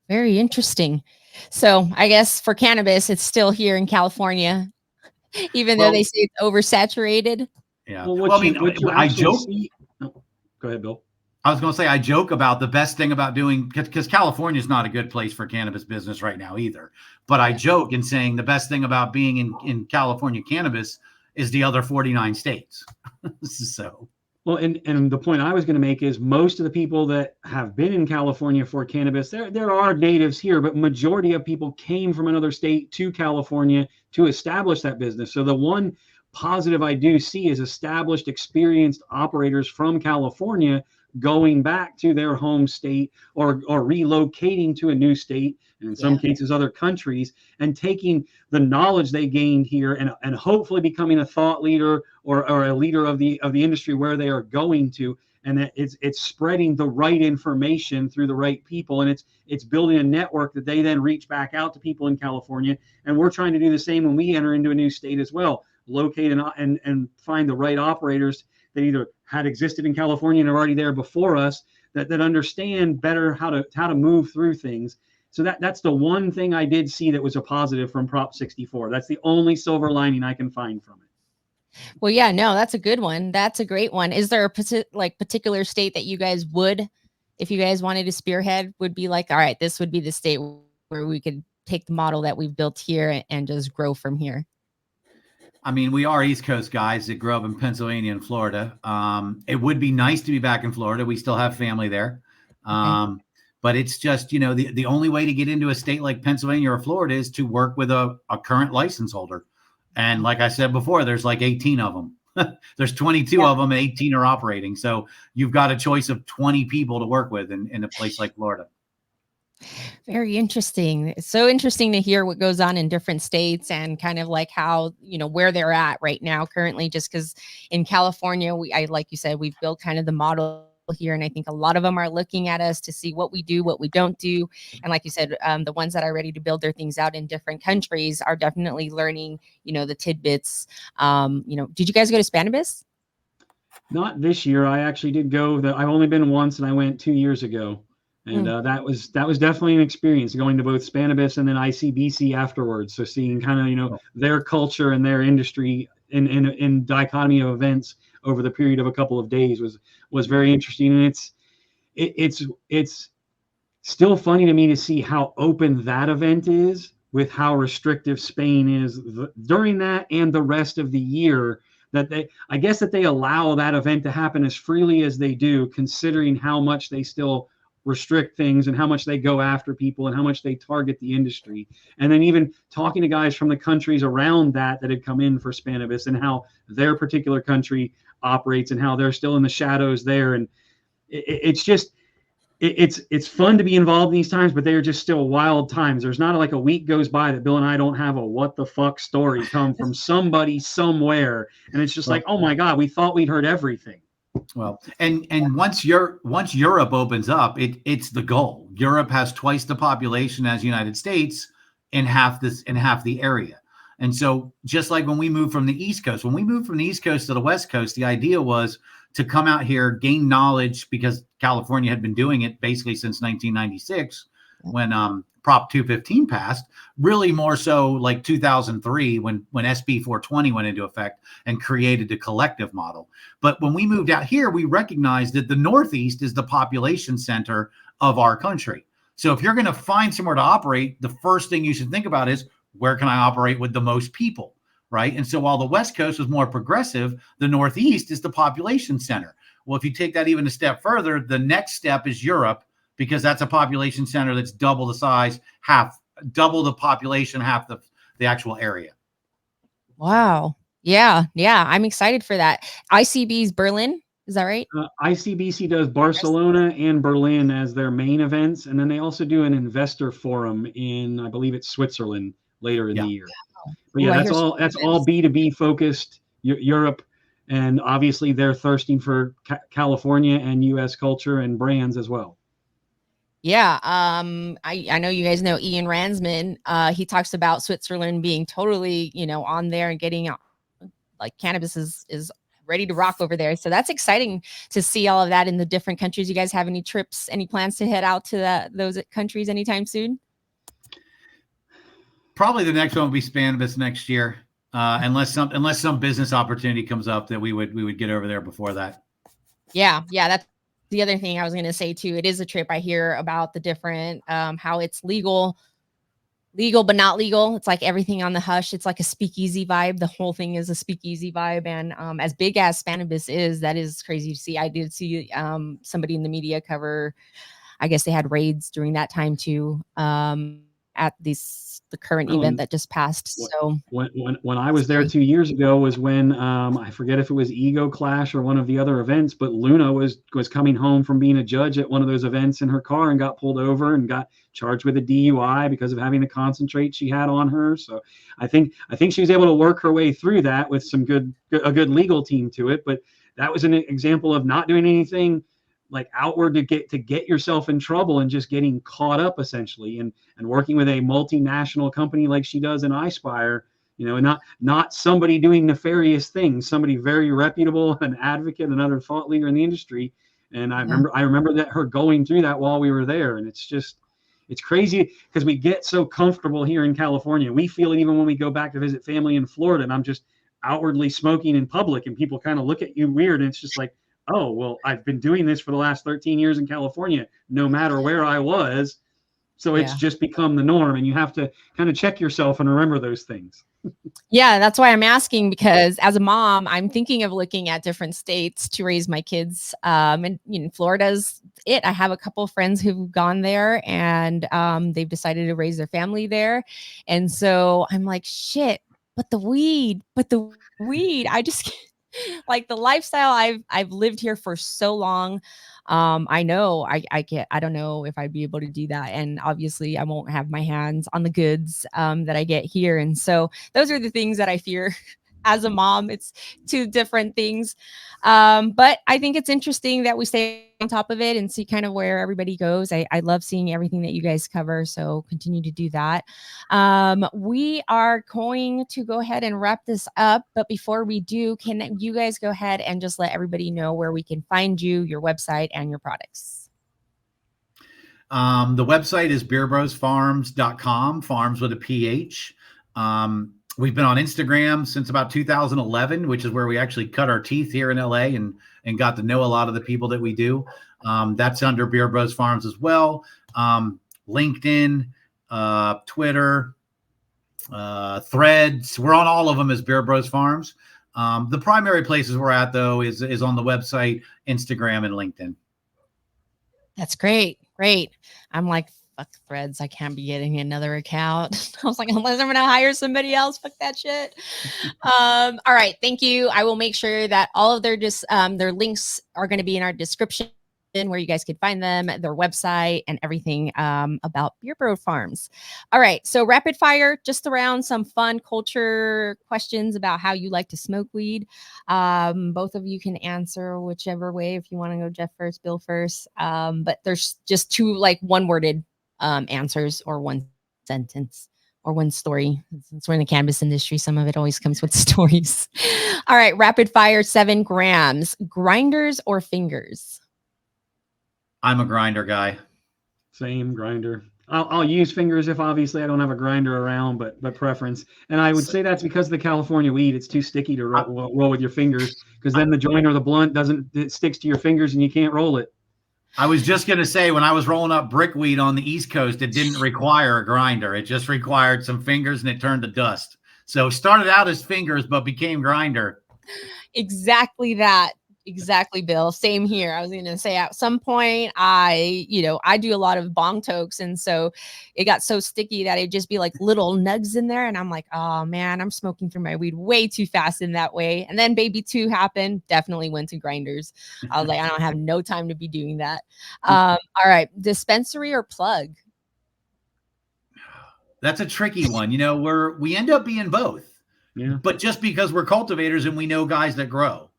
Very interesting. So I guess for cannabis, it's still here in California, even though they say it's oversaturated. Yeah. I joke. Go ahead, Bill. I was going to say, I joke about the best thing about doing, because California is not a good place for cannabis business right now either. But I joke in saying the best thing about being in California cannabis is the other 49 states. So. Well, and the point I was going to make is most of the people that have been in California for cannabis, there are natives here, but majority of people came from another state to California to establish that business. So the one positive I do see is established, experienced operators from California going back to their home state or relocating to a new state, and in some cases other countries, and taking the knowledge they gained here and hopefully becoming a thought leader or a leader of the industry where they are going to, and that it's spreading the right information through the right people, and it's building a network that they then reach back out to people in California. And we're trying to do the same when we enter into a new state as well, locate and find the right operators that either had existed in California and are already there before us, that understand better how to move through things. So that's the one thing I did see that was a positive from Prop 64. That's the only silver lining I can find from it. Well, yeah, no, that's a good one. That's a great one. Is there a particular state that you guys would, if you guys wanted to spearhead, would be like, all right, this would be the state where we could take the model that we've built here and just grow from here? I mean, we are East Coast guys that grew up in Pennsylvania and Florida. It would be nice to be back in Florida. We still have family there. But it's just, the only way to get into a state like Pennsylvania or Florida is to work with a current license holder. And like I said before, there's like 18 of them. There's 22 of them and 18 are operating. So you've got a choice of 20 people to work with in a place like Florida. Very interesting. It's so interesting to hear what goes on in different states and kind of like how, where they're at right now currently, just because in California, like you said, we've built kind of the model here. And I think a lot of them are looking at us to see what we do, what we don't do. And like you said, the ones that are ready to build their things out in different countries are definitely learning, the tidbits. Did you guys go to Cannabis? Not this year. I actually did go. I've only been once, and I went 2 years ago. And that was definitely an experience, going to both Cannabis and then ICBC afterwards. So seeing kind of, their culture and their industry in dichotomy of events over the period of a couple of days was very interesting. And it's still funny to me to see how open that event is with how restrictive Spain is during that and the rest of the year. I guess that they allow that event to happen as freely as they do, considering how much they still restrict things and how much they go after people and how much they target the industry. And then even talking to guys from the countries around that had come in for Cannabis and how their particular country operates and how they're still in the shadows there. And it's fun to be involved in these times, but they're just still wild times. There's not like a week goes by that Bill and I don't have a what the fuck story come from somebody somewhere. And it's just like, oh my God, we thought we'd heard everything. Well, and once Europe opens up, it's the goal. Europe has twice the population as United States in half the area. And so just like when we moved from the East Coast, to the West Coast, the idea was to come out here, gain knowledge, because California had been doing it basically since 1996 when Prop 215 passed, really more so like 2003 when SB 420 went into effect and created the collective model. But when we moved out here, we recognized that the Northeast is the population center of our country. So if you're going to find somewhere to operate, the first thing you should think about is, where can I operate with the most people, right? And so while the West Coast was more progressive, the Northeast is the population center. Well, if you take that even a step further, the next step is Europe, because that's a population center that's double the size, double the population, half the actual area. Wow. Yeah. I'm excited for that. ICB's Berlin. Is that right? ICBC does Barcelona and Berlin as their main events. And then they also do an investor forum in, I believe it's Switzerland later in the year. But yeah, that's all B2B focused Europe. And obviously they're thirsting for California and US culture and brands as well. Yeah. I know you guys know Ian Ransman. He talks about Switzerland being totally, on there and getting like Cannabis is ready to rock over there. So that's exciting to see all of that in the different countries. You guys have any trips, any plans to head out to those countries anytime soon? Probably the next one will be Cannabis next year. Unless some business opportunity comes up that we would get over there before that. Yeah. That's the other thing I was going to say too. It is a trip. I hear about the different, how it's legal, but not legal. It's like everything on the hush. It's like a speakeasy vibe. The whole thing is a speakeasy vibe. And as big as Cannabis is, that is crazy to see. I did see somebody in the media cover, I guess they had raids during that time too, at the current event that just passed. So when I was there 2 years ago was when I forget if it was Ego Clash or one of the other events, but Luna was coming home from being a judge at one of those events in her car and got pulled over and got charged with a DUI because of having the concentrate she had on her. So I think she was able to work her way through that with a good legal team to it. But that was an example of not doing anything like outward to get yourself in trouble and just getting caught up essentially and working with a multinational company like she does in iSpire, not somebody doing nefarious things, somebody very reputable, an advocate, another thought leader in the industry. And I remember that her going through that while we were there. And it's crazy because we get so comfortable here in California. We feel it even when we go back to visit family in Florida and I'm just outwardly smoking in public and people kind of look at you weird. And it's just like, oh, well, I've been doing this for the last 13 years in California, no matter where I was. So it's just become the norm, and you have to kind of check yourself and remember those things. Yeah, that's why I'm asking, because as a mom, I'm thinking of looking at different states to raise my kids. And Florida's it. I have a couple of friends who've gone there, and they've decided to raise their family there. And so I'm like, shit, but the weed, I just like the lifestyle I've lived here for so long. I know I can't, I don't know if I'd be able to do that. And obviously I won't have my hands on the goods that I get here. And so those are the things that I fear as a mom. It's two different things. But I think it's interesting that we stay on top of it and see kind of where everybody goes. I love seeing everything that you guys cover. So continue to do that. We are going to go ahead and wrap this up. But before we do, can you guys go ahead and just let everybody know where we can find you, your website, and your products? The website is beerbrosfarms.com, farms with a PH. We've been on Instagram since about 2011, which is where we actually cut our teeth here in LA and got to know a lot of the people that we do. That's under Beer Bros Farms as well. LinkedIn, Twitter, Threads. We're on all of them as Beer Bros Farms. The primary places we're at, though, is on the website, Instagram, and LinkedIn. That's great. Great. I'm like, fuck Threads. I can't be getting another account. I was like, unless I'm going to hire somebody else, fuck that shit. All right. Thank you. I will make sure that all of their their links are going to be in our description, where you guys can find them, their website, and everything about Beer Bros Farms. All right. So rapid fire, just around some fun culture questions about how you like to smoke weed. Both of you can answer whichever way. If you want to go Jeff first, Bill first. But there's just two like one-worded answers, or one sentence, or one story. Since we're in the cannabis industry, some of it always comes with stories. All right. Rapid fire, 7 grams. Grinders or fingers? I'm a grinder guy. Same, grinder. I'll use fingers if obviously I don't have a grinder around, but preference. And I would say that's because of the California weed. It's too sticky to roll with your fingers, because then the joint or the blunt it sticks to your fingers and you can't roll it. I was just going to say, when I was rolling up brickweed on the East Coast, it didn't require a grinder. It just required some fingers, and it turned to dust. So started out as fingers, but became grinder. Exactly that. Exactly, Bill. Same here. I was going to say at some point I do a lot of bong tokes. And so it got so sticky that it'd just be like little nugs in there. And I'm like, oh man, I'm smoking through my weed way too fast in that way. And then baby 2 happened. Definitely went to grinders. I was like, I don't have no time to be doing that. All right. Dispensary or plug? That's a tricky one. We end up being both. Yeah. But just because we're cultivators and we know guys that grow.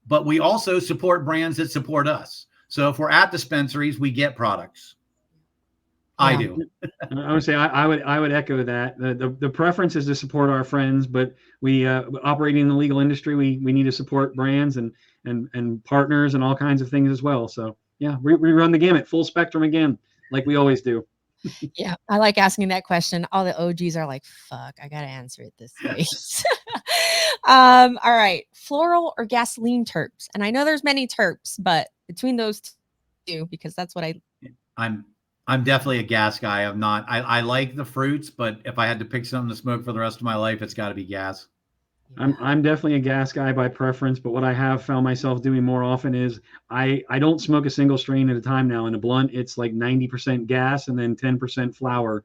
But we also support brands that support us. So if we're at dispensaries, we get products. Yeah. I do. I would say I would echo that. The preference is to support our friends, but we operating in the legal industry, we need to support brands and partners and all kinds of things as well. So yeah, we run the gamut, full spectrum again, like we always do. Yeah, I like asking that question. All the OGs are like, fuck, I got to answer it this way. All right. Floral or gasoline terps? And I know there's many terps, but between those two, because that's what I'm definitely a gas guy. I like the fruits, but if I had to pick something to smoke for the rest of my life, it's got to be gas. I'm definitely a gas guy by preference, but what I have found myself doing more often is I don't smoke a single strain at a time now. In a blunt, it's like 90% gas and then 10% flower,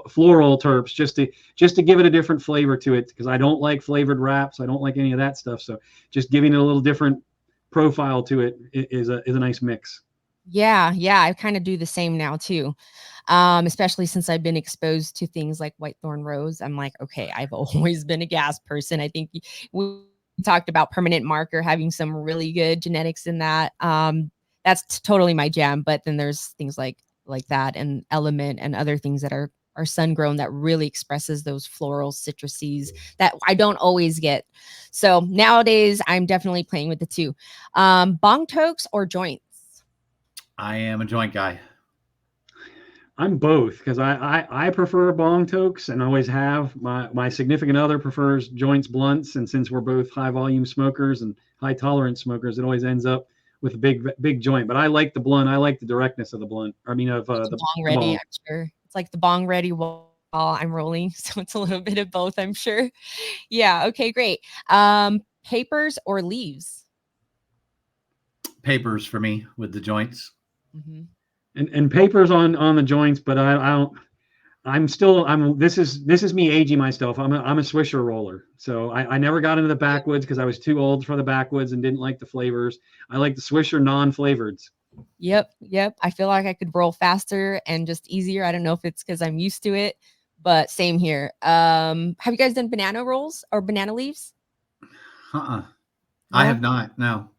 floral terps, just to give it a different flavor to it, because I don't like flavored wraps. I don't like any of that stuff. So just giving it a little different profile to it is a nice mix. Yeah, I kind of do the same now too. Especially since I've been exposed to things like white thorn rose. I'm like, okay, I've always been a gas person. I think we talked about permanent marker having some really good genetics in that. That's totally my jam. But then there's things like that and element and other things that are sun grown that really expresses those floral citruses that I don't always get. So nowadays I'm definitely playing with the two. Bong tokes or joints? I am a joint guy. I'm both, because I prefer bong tokes and always have. My significant other prefers joints, blunts, and since we're both high volume smokers and high tolerance smokers, it always ends up with a big joint. But I like the blunt. I like the directness of the blunt. I mean, of the long ready. I'm sure it's like the bong ready while I'm rolling. So it's a little bit of both, I'm sure. Yeah. Okay, great. Papers or leaves? Papers for me with the joints. Mm-hmm. And papers on the joints, but I don't. This is me aging myself. I'm a Swisher roller. So I never got into the backwoods because I was too old for the backwoods and didn't like the flavors. I like the Swisher non-flavored. Yep. I feel like I could roll faster and just easier. I don't know if it's because I'm used to it, but same here. Have you guys done banana rolls or banana leaves? No? No? I have not. No.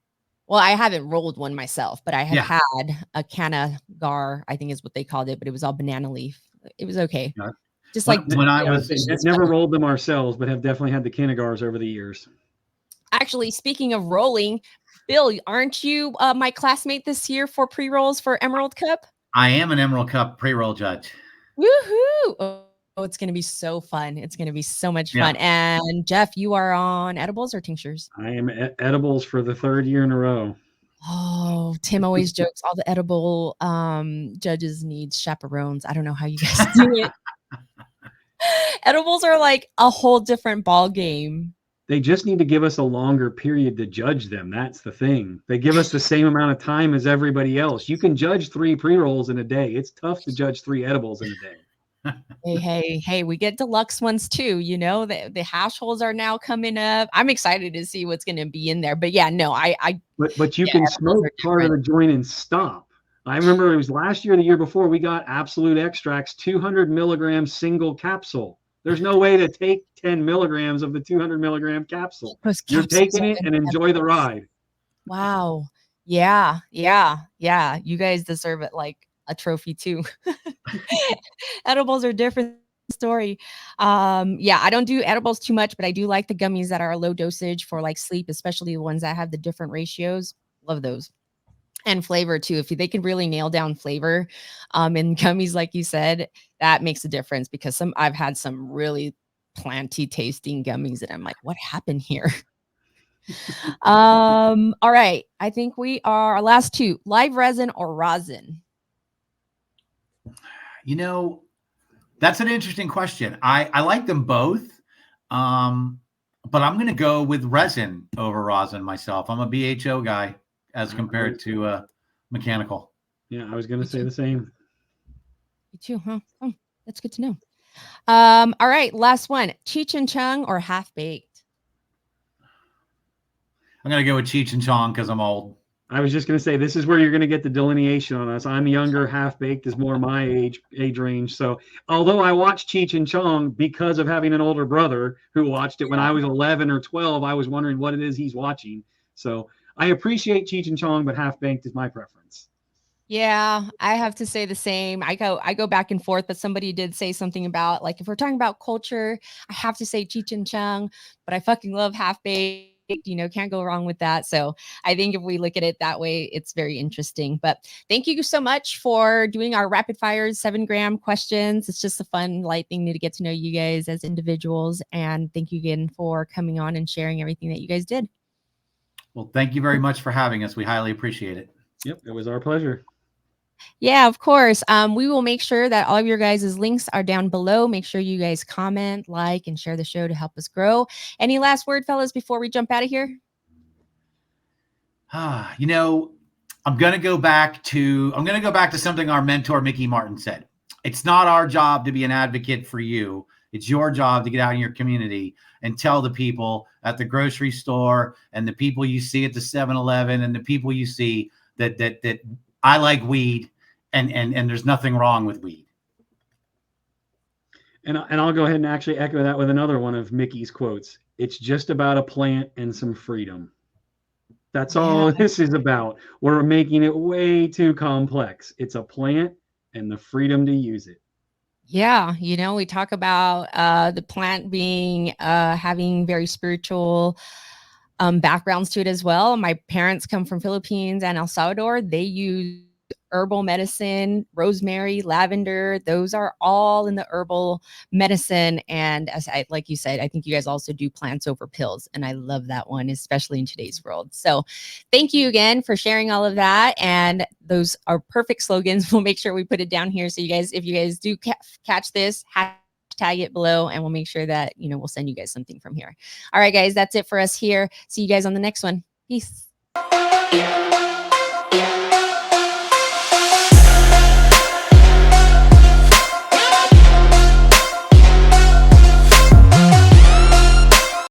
Well, I haven't rolled one myself, but I have Yeah. had a cannagar, I think is what they called it, but it was all banana leaf. It was okay. Yeah. Just When- like when I you know, was- it's Never fun. rolled them ourselves, but have definitely had the Kinnegars over the years. Actually, speaking of rolling, Bill, aren't you my classmate this year for pre-rolls for Emerald Cup? I am an Emerald Cup pre-roll judge. Woohoo! Oh, it's going to be so fun. It's going to be so much fun. And Jeff, you are on edibles or tinctures? I am edibles for the third year in a row. Oh, Tim always jokes all the edible judges need chaperones. I don't know how you guys do it. Edibles are like a whole different ball game. They just need to give us a longer period to judge them. That's the thing. They give us the same amount of time as everybody else. You can judge 3 pre-rolls in a day. It's tough to judge 3 edibles in a day. Hey, we get deluxe ones too. You know, the hash holes are now coming up. I'm excited to see what's going to be in there. But yeah, no, But you can smoke part of the joint and stop. I remember it was last year, the year before, we got Absolute Extracts 200 milligram single capsule. There's no way to take 10 milligrams of the 200 milligram capsule. You're taking it and enjoy the ride. Wow. Yeah. You guys deserve it like a trophy too. Edibles are different story. Yeah, I don't do edibles too much, but I do like the gummies that are low dosage for like sleep, especially the ones that have the different ratios. Love those. And flavor too. If they can really nail down flavor in gummies, like you said, that makes a difference because I've had some really planty tasting gummies and I'm like, what happened here? All right. I think we are our last two, live resin or rosin. You know, that's an interesting question. I like them both. But I'm going to go with resin over rosin myself. I'm a BHO guy as compared to mechanical. Yeah, I was going to say the same. You too, huh? Oh, that's good to know. All right, last one, Cheech and Chong or half baked? I'm going to go with Cheech and Chong because I'm old. I was just going to say, this is where you're going to get the delineation on us. I'm younger, half baked is more my age range. So although I watched Cheech and Chong because of having an older brother who watched it when I was 11 or 12, I was wondering what it is he's watching. So I appreciate Cheech and Chong, but half baked is my preference. Yeah, I have to say the same. I go back and forth, but somebody did say something about like if we're talking about culture, I have to say Cheech and Chong, but I fucking love half baked. You know, can't go wrong with that. So I think if we look at it that way, it's very interesting. But thank you so much for doing our rapid fires 7-gram questions. It's just a fun, light thing to get to know you guys as individuals. And thank you again for coming on and sharing everything that you guys did. Well, thank you very much for having us. We highly appreciate it. Yep, it was our pleasure. Yeah, of course. We will make sure that all of your guys' links are down below. Make sure you guys comment, like, and share the show to help us grow. Any last word, fellas, before we jump out of here? You know, I'm going to go back to something our mentor, Mickey Martin, said. It's not our job to be an advocate for you. It's your job to get out in your community and tell the people at the grocery store and the people you see at the 7-Eleven and the people you see that I like weed and there's nothing wrong with weed. And I'll go ahead and actually echo that with another one of Mickey's quotes. It's just about a plant and some freedom. That's all this is about. We're making it way too complex. It's a plant and the freedom to use it. Yeah, you know, we talk about the plant being having very spiritual backgrounds to it as well. My parents come from Philippines and El Salvador. They use herbal medicine, rosemary, lavender, those are all in the herbal medicine. And as I, like you said, I think you guys also do plants over pills. And I love that one, especially in today's world. So thank you again for sharing all of that. And those are perfect slogans. We'll make sure we put it down here. So you guys, if you guys do catch this, hashtag it below, and we'll make sure that, we'll send you guys something from here. All right, guys, that's it for us here. See you guys on the next one. Peace.